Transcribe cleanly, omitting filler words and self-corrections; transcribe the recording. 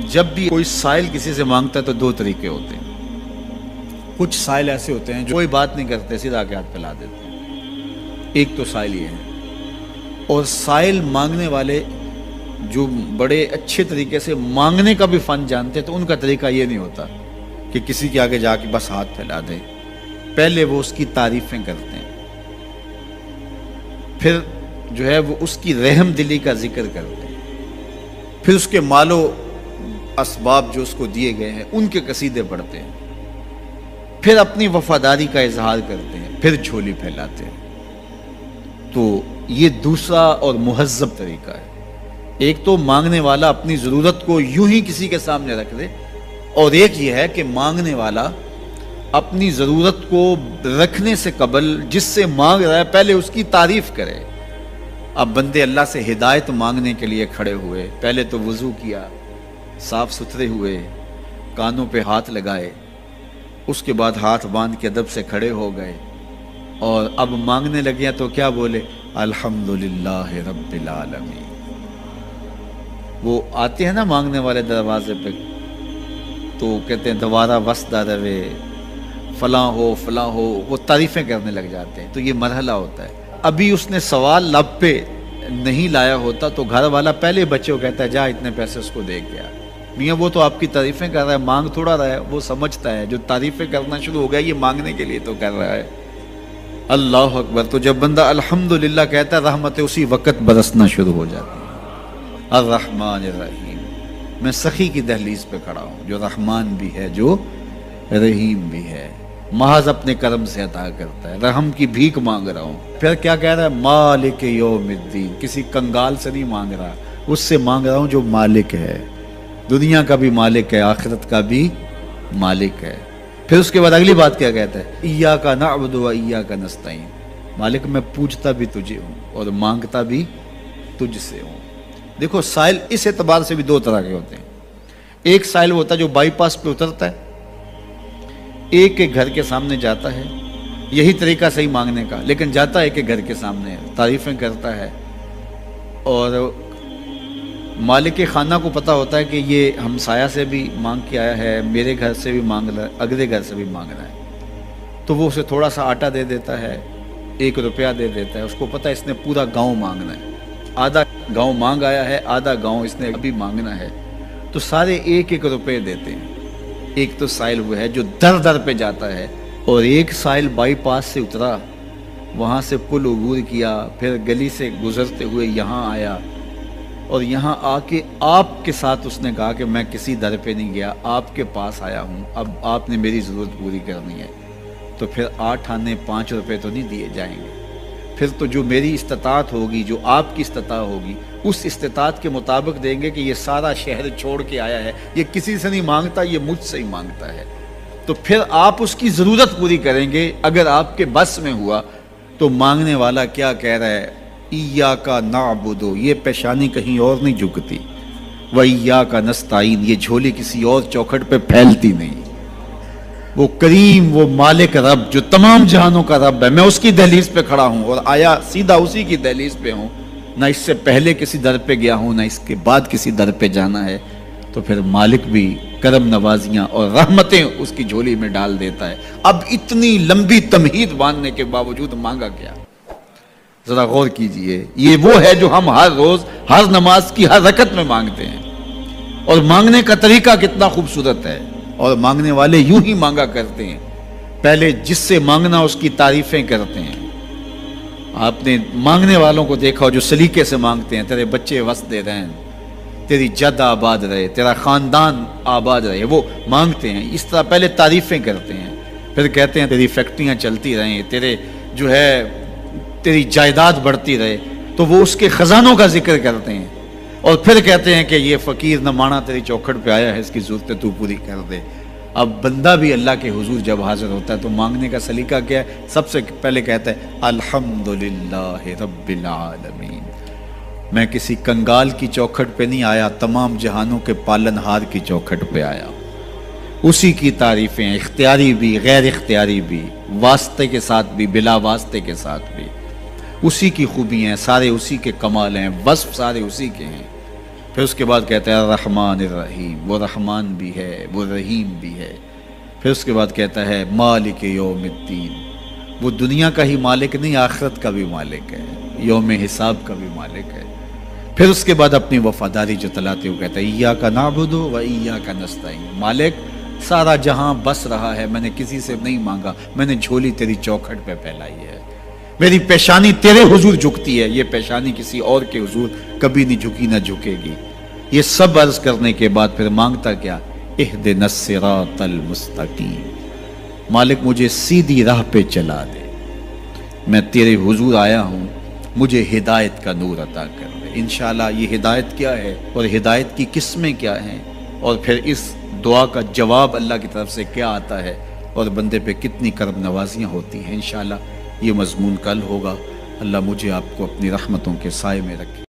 جب بھی کوئی سائل کسی سے مانگتا ہے تو دو طریقے ہوتے ہیں. کچھ سائل ایسے ہوتے ہیں جو کوئی بات نہیں کرتے، سیدھا کے ہاتھ پھیلا دیتے ہیں. ایک تو سائل یہ ہے. اور سائل مانگنے والے جو بڑے اچھے طریقے سے مانگنے کا بھی فن جانتے ہیں تو ان کا طریقہ یہ نہیں ہوتا کہ کسی کے آگے جا کے بس ہاتھ پھیلا دیں. پہلے وہ اس کی تعریفیں کرتے ہیں، پھر جو ہے وہ اس کی رحم دلی کا ذکر کرتے ہیں، پھر اس کے مال و اسباب جو اس کو دیے گئے ہیں ان کے قصیدے پڑھتے ہیں، پھر اپنی وفاداری کا اظہار کرتے ہیں، پھر جھولی پھیلاتے ہیں. تو یہ دوسرا اور مہذب طریقہ ہے. ایک تو مانگنے والا اپنی ضرورت کو یوں ہی کسی کے سامنے رکھ دے، اور ایک یہ ہے کہ مانگنے والا اپنی ضرورت کو رکھنے سے قبل جس سے مانگ رہا ہے پہلے اس کی تعریف کرے. اب بندے اللہ سے ہدایت مانگنے کے لیے کھڑے ہوئے، پہلے تو وضو کیا، صاف ستھرے ہوئے، کانوں پہ ہاتھ لگائے، اس کے بعد ہاتھ باندھ کے ادب سے کھڑے ہو گئے، اور اب مانگنے لگے تو کیا بولے؟ الحمدللہ رب العالمین. وہ آتے ہیں نا مانگنے والے دروازے پہ تو کہتے ہیں دوبارہ وسدہ روے، فلاں ہو فلاں ہو، وہ تعریفیں کرنے لگ جاتے ہیں. تو یہ مرحلہ ہوتا ہے. ابھی اس نے سوال لب پہ نہیں لایا ہوتا تو گھر والا پہلے بچے کو کہتا ہے جا اتنے پیسے اس کو دے گیا. میاں وہ تو آپ کی تعریفیں کر رہا ہے، مانگ تھوڑا رہا ہے. وہ سمجھتا ہے جو تعریفیں کرنا شروع ہو گیا یہ مانگنے کے لیے تو کر رہا ہے. اللہ اکبر. تو جب بندہ الحمدللہ کہتا ہے رحمتیں اسی وقت برسنا شروع ہو جاتی ہیں. الرحمن الرحیم. میں سخی کی دہلیز پہ کھڑا ہوں جو رحمان بھی ہے جو رحیم بھی ہے، محض اپنے کرم سے عطا کرتا ہے. رحم کی بھیک مانگ رہا ہوں. پھر کیا کہہ رہا ہے؟ مالک یوم الدین. کسی کنگال سے نہیں مانگ رہا، اس سے مانگ رہا ہوں جو مالک ہے، دنیا کا بھی مالک ہے، آخرت کا بھی مالک ہے. پھر اس کے بعد اگلی بات کیا کہتا ہے؟ ایاک نعبد و ایاک نستعین. مالک میں پوجتا بھی تجھے ہوں اور مانگتا بھی تجھ سے ہوں. دیکھو سائل اس اعتبار سے بھی دو طرح کے ہوتے ہیں. ایک سائل ہوتا ہے جو بائی پاس پہ اترتا ہے، ایک کے گھر کے سامنے جاتا ہے، یہی طریقہ صحیح مانگنے کا، لیکن جاتا ہے کہ گھر کے سامنے تعریفیں کرتا ہے، اور مالک خانہ کو پتہ ہوتا ہے کہ یہ ہمسایہ سے بھی مانگ کے آیا ہے، میرے گھر سے بھی مانگ رہا ہے، اگلے گھر سے بھی مانگ رہا ہے. تو وہ اسے تھوڑا سا آٹا دے دیتا ہے، 1 روپیہ دے دیتا ہے. اس کو پتہ ہے اس نے پورا گاؤں مانگنا ہے، آدھا گاؤں مانگ آیا ہے، آدھا گاؤں اس نے ابھی مانگنا ہے. تو سارے 1-1 روپے دیتے ہیں. ایک تو سائل وہ ہے جو در در پہ جاتا ہے، اور ایک سائل بائی پاس سے اترا، وہاں سے پل عبور کیا، پھر گلی سے گزرتے ہوئے یہاں آیا، اور یہاں آ کے آپ کے ساتھ اس نے کہا کہ میں کسی در پہ نہیں گیا، آپ کے پاس آیا ہوں، اب آپ نے میری ضرورت پوری کرنی ہے. تو پھر 8 آنے 5 روپے تو نہیں دیے جائیں گے. پھر تو جو میری استطاعت ہوگی، جو آپ کی استطاعت ہوگی، اس استطاعت کے مطابق دیں گے کہ یہ سارا شہر چھوڑ کے آیا ہے، یہ کسی سے نہیں مانگتا، یہ مجھ سے ہی مانگتا ہے. تو پھر آپ اس کی ضرورت پوری کریں گے. اگر آپ کے بس میں ہوا تو مانگنے والا کیا کہہ رہا ہے؟ ایاک نعبد. یہ پیشانی کہیں اور نہیں جھکتی. و ایاک نستعین. یہ جھولی کسی اور چوکھٹ پہ پھیلتی نہیں. وہ کریم، وہ مالک رب جو تمام جہانوں کا رب ہے، میں اس کی دہلیز پہ کھڑا ہوں، اور آیا سیدھا اسی کی دہلیز پہ ہوں. نہ اس سے پہلے کسی در پہ گیا ہوں، نہ اس کے بعد کسی در پہ جانا ہے. تو پھر مالک بھی کرم نوازیاں اور رحمتیں اس کی جھولی میں ڈال دیتا ہے. اب اتنی لمبی تمہید باندھنے کے باوجود مانگا کیا؟ ذرا غور کیجئے. یہ وہ ہے جو ہم ہر روز ہر نماز کی ہر رکعت میں مانگتے ہیں، اور مانگنے کا طریقہ کتنا خوبصورت ہے. اور مانگنے والے یوں ہی مانگا کرتے ہیں. پہلے جس سے مانگنا اس کی تعریفیں کرتے ہیں. آپ نے مانگنے والوں کو دیکھا ہو جو سلیقے سے مانگتے ہیں، تیرے بچے وسدے رہیں، تیری جد آباد رہے، تیرا خاندان آباد رہے. وہ مانگتے ہیں اس طرح، پہلے تعریفیں کرتے ہیں، پھر کہتے ہیں تیری فیکٹریاں چلتی رہیں، تیرے جو ہے تیری جائیداد بڑھتی رہے. تو وہ اس کے خزانوں کا ذکر کرتے ہیں، اور پھر کہتے ہیں کہ یہ فقیر نمانا تیری چوکھٹ پہ آیا ہے، اس کی ضرورتیں تو پوری کر دے. اب بندہ بھی اللہ کے حضور جب حاضر ہوتا ہے تو مانگنے کا سلیقہ کیا ہے؟ سب سے پہلے کہتا ہے الحمدللہ رب العالمین. میں کسی کنگال کی چوکھٹ پہ نہیں آیا، تمام جہانوں کے پالن ہار کی چوکھٹ پہ آیا. اسی کی تعریفیں، اختیاری بھی غیر اختیاری بھی، واسطے کے ساتھ بھی بلا واسطے کے ساتھ بھی، اسی کی خوبیاں ہیں، سارے اسی کے کمال ہیں، وصف سارے اسی کے ہیں. پھر اس کے بعد کہتا ہے الرحمن الرحیم، وہ رحمان بھی ہے وہ رحیم بھی ہے۔ پھر اس کے بعد کہتا ہے مالک یوم الدین، وہ دنیا کا ہی مالک نہیں، آخرت کا بھی مالک ہے، یوم حساب کا بھی مالک ہے۔ پھر اس کے بعد اپنی وفاداری جتلاتے ہوئے کہتا ہے ایاک نعبد و ایاک نستعین، مالک سارا جہاں بس رہا ہے، میں نے کسی سے نہیں مانگا، میں نے جھولی تیری چوکھٹ پہ پھیلائی ہے، میری پیشانی تیرے حضور جھکتی ہے، یہ پیشانی کسی اور کے حضور کبھی نہیں جھکی نہ جھکے گی۔ یہ سب عرض کرنے کے بعد پھر مانگتا کیا؟ اہدنا الصراط المستقیم، مالک مجھے سیدھی راہ پہ چلا دے، میں تیرے حضور آیا ہوں، مجھے ہدایت کا نور عطا کر دے۔ انشاءاللہ یہ ہدایت کیا ہے اور ہدایت کی قسمیں کیا ہیں، اور پھر اس دعا کا جواب اللہ کی طرف سے کیا آتا ہے، اور بندے پہ کتنی کرم نوازیاں ہوتی ہیں، انشاءاللہ یہ مضمون کل ہوگا۔ اللہ مجھے آپ کو اپنی رحمتوں کے سائے میں رکھے۔